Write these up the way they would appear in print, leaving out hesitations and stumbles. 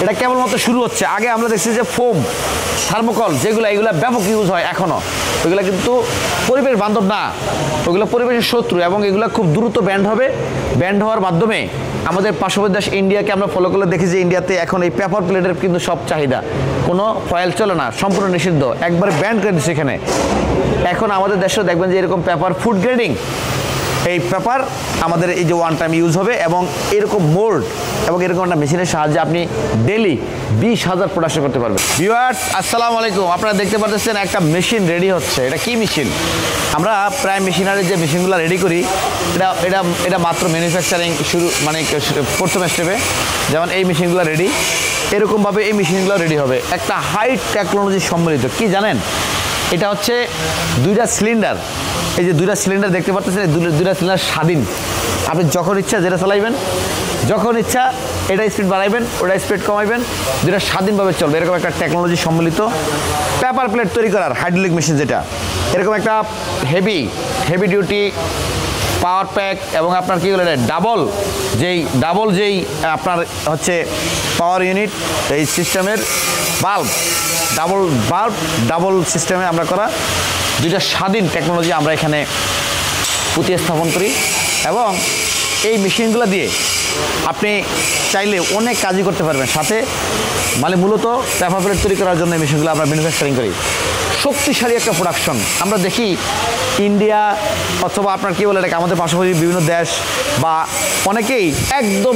এটা কেবলমাত্র শুরু হচ্ছে। আগে আমরা দেখছি যে ফোম, থার্মোকল যেগুলো এগুলো ব্যাপক ইউজ হয় এখনও, ওইগুলো কিন্তু পরিবেশ বান্ধব না, ওইগুলো পরিবেশের শত্রু এবং এগুলো খুব দ্রুত ব্যান্ড হবে। ব্যান্ড হওয়ার মাধ্যমে আমাদের পার্শ্ববর্তী দেশ ইন্ডিয়াকে আমরা ফলো করলে দেখি যে ইন্ডিয়াতে এখন এই পেপার প্লেটের কিন্তু সব চাহিদা, কোনো ফয়েল চলে না, সম্পূর্ণ নিষিদ্ধ, একবারে ব্যান্ড করে দিচ্ছে এখানে। এখন আমাদের দেশেও দেখবেন যে এরকম পেপার ফুড গ্রেডিং এই পেপার আমাদের এই যে ওয়ান টাইম ইউজ হবে এবং এরকম মোল্ড এবং এরকম একটা মেশিনের সাহায্যে আপনি ডেলি 20,000 প্রোডাকশন করতে পারবেন। ভিউয়ার্স আসসালামু আলাইকুম, আপনারা দেখতে পাচ্ছেন একটা মেশিন রেডি হচ্ছে। এটা কি মেশিন? আমরা প্রায় মেশিনারি যে মেশিনগুলো রেডি করি এটা এটা এটা মাত্র ম্যানুফ্যাকচারিং শুরু, মানে প্রথম স্টেপে যেমন এই মেশিনগুলো রেডি, এরকমভাবে এই মেশিনগুলো রেডি হবে একটা হাই টেকনোলজি সম্মিলিত। কি জানেন, এটা হচ্ছে দুইটা সিলিন্ডার, এই যে দুইটা সিলিন্ডার দেখতে পাচ্ছেন, দুইটা সিলিন্ডার স্বাধীন, আপনি যখন ইচ্ছা যেটা চালাইবেন, যখন ইচ্ছা এটা স্পিড বাড়াইবেন, ওটা স্পিড কমাইবেন, দুইটা স্বাধীনভাবে চলবে। এরকম একটা টেকনোলজি সম্মিলিত পেপার প্লেট তৈরি করার হাইড্রোলিক মেশিন, যেটা এরকম একটা হেভি ডিউটি পাওয়ার প্যাক এবং আপনার কী বলে ডাবল যেই আপনার হচ্ছে পাওয়ার ইউনিট, এই সিস্টেমের ডাবল সিস্টেমে আমরা করা দুইটা স্বাধীন টেকনোলজি আমরা এখানে প্রতিস্থাপন করি। এবং এই মেশিনগুলো দিয়ে আপনি চাইলে অনেক কাজই করতে পারবেন। সাথে মানে মূলত পেপার প্লেট তৈরি করার জন্য এই মেশিনগুলো আমরা ম্যানুফ্যাকচারিং করি। শক্তিশালী একটা প্রোডাকশন আমরা দেখি ইন্ডিয়া অথবা আপনার কী বলে এটাকে আমাদের পাশাপাশি বিভিন্ন দেশ বা অনেকেই একদম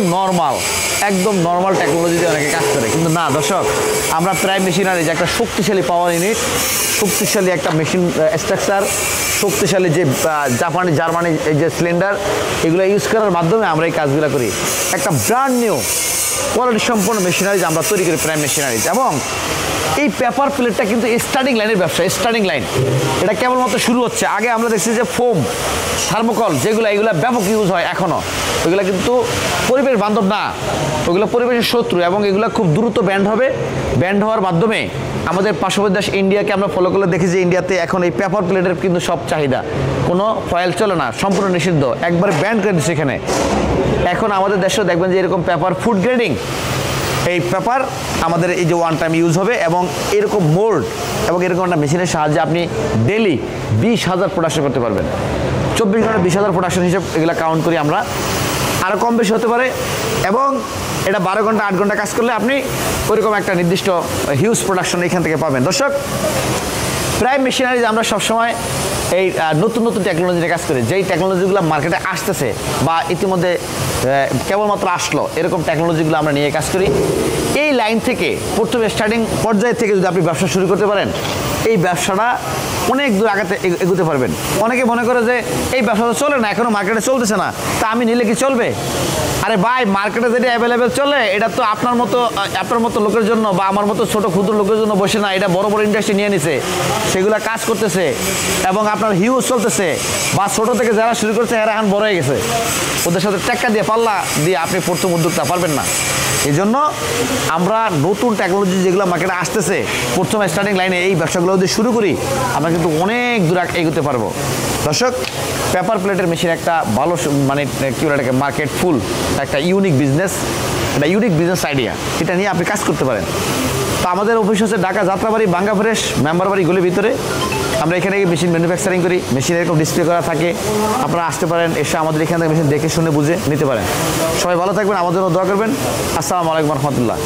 নর্মাল টেকনোলজি দিয়ে অনেকে কাজ করে, কিন্তু না দর্শক, আমরা প্রায় মেশিনারি যে একটা শক্তিশালী পাওয়ার ইউনিট, শক্তিশালী একটা মেশিন স্ট্রাকচার, শক্তিশালী যে জার্মানি এই যে সিলিন্ডার, এগুলো ইউজ করার মাধ্যমে আমরা এই কাজগুলো করি। একটা ব্র্যান্ড নিউ কোয়ালিটি সম্পন্ন মেশিনারিজ আমরা তৈরি করি প্রায় মেশিনারিজ। এবং এই পেপার প্লেটটা কিন্তু স্টার্টিং লাইনের ব্যবসা, স্টার্টিং লাইন, এটা কেবলমাত্র শুরু হচ্ছে। আগে আমরা দেখছি যে ফোম, থার্মোকল যেগুলো এগুলো ব্যাপক ইউজ হয় এখনও, ওইগুলো কিন্তু পরিবেশ বান্ধব না, ওইগুলো পরিবেশের শত্রু এবং এগুলো খুব দ্রুত ব্যান্ড হবে। ব্যান্ড হওয়ার মাধ্যমে আমাদের পার্শ্ববর্তী দেশ ইন্ডিয়াকে আমরা ফলো করলে দেখি যে ইন্ডিয়াতে এখন এই পেপার প্লেটের কিন্তু সব চাহিদা, কোনো ফয়েল চলে না, সম্পূর্ণ নিষিদ্ধ, একবারে ব্যান্ড করে দিচ্ছে এখানে। এখন আমাদের দেশেও দেখবেন যে এরকম পেপার ফুড গ্রেডিং এই পেপার আমাদের এই যে ওয়ান টাইম ইউজ হবে এবং এরকম মোল্ড এবং এরকম একটা মেশিনের সাহায্যে আপনি ডেলি 20,000 প্রোডাকশন করতে পারবেন। 24 ঘন্টা 20,000 প্রোডাকশন হিসেবে এগুলো কাউন্ট করি আমরা, আরও কম বেশি হতে পারে। এবং এটা 12 ঘন্টা 8 ঘন্টা কাজ করলে আপনি ওইরকম একটা নির্দিষ্ট হিউজ প্রোডাকশন এখান থেকে পাবেন। দর্শক, প্রায় মেশিনারিজ আমরা সবসময় এই নতুন টেকনোলজিতে কাজ করি, যেই টেকনোলজিগুলো মার্কেটে আসতেছে বা ইতিমধ্যে কেবলমাত্র আসলো, এরকম টেকনোলজিগুলো আমরা নিয়ে কাজ করি। এই লাইন থেকে প্রথমে স্টার্টিং পর্যায় থেকে যদি আপনি ব্যবসা শুরু করতে পারেন, এই ব্যবসাটা অনেক দূর আগাতে এগোতে পারবেন। অনেকে মনে করে যে এই ব্যবসাটা চলে না, এখনও মার্কেটে চলতেছে না, তা আমি নিলে কি চলবে? আরে ভাই, মার্কেটে যেটা অ্যাভেলেবেল চলে এটা তো আপনার মতো লোকের জন্য বা আমার মতো ছোট ক্ষুদ্র লোকের জন্য বসে না, এটা বড় ইন্ডাস্ট্রি নিয়ে নিছে, সেগুলো কাজ করতেছে এবং আপনার হিউজ চলতেছে। বা ছোট থেকে যারা শুরু করছে এরা এখন বড় হয়ে গেছে, ওদের সাথে টেক্কা দিয়ে পাল্লা দিয়ে আপনি প্রথম উদ্যোক্তা পারবেন না। এই জন্য আমরা নতুন টেকনোলজি যেগুলো মার্কেটে আসতেছে, প্রথম স্টার্টিং লাইনে এই ব্যবসাগুলো যদি শুরু করি, আমরা কিন্তু অনেক দূর এগোতে পারবো। দর্শক, পেপার প্লেটের মেশিন একটা ভালো মানে কী বলে এটাকে মার্কেট ফুল একটা ইউনিক বিজনেস আইডিয়া, এটা নিয়ে আপনি কাজ করতে পারেন। তো আমাদের অফিস হচ্ছে ঢাকা যাত্রাবাড়ি বাঙ্গা ফ্রেশ মেম্বারবাড়ি গলির ভিতরে। আমরা এখানে মেশিন ম্যানুফ্যাকচারিং করি, মেশিন এরকম ডিসপ্লে করা থাকে, আপনারা আসতে পারেন, এসে আমাদের এখান থেকে মেশিন দেখে শুনে বুঝে নিতে পারেন। সবাই ভালো থাকবেন, আমাদের জন্য দোয়া করবেন। আসসালামু আলাইকুম রহমতুল্লাহ।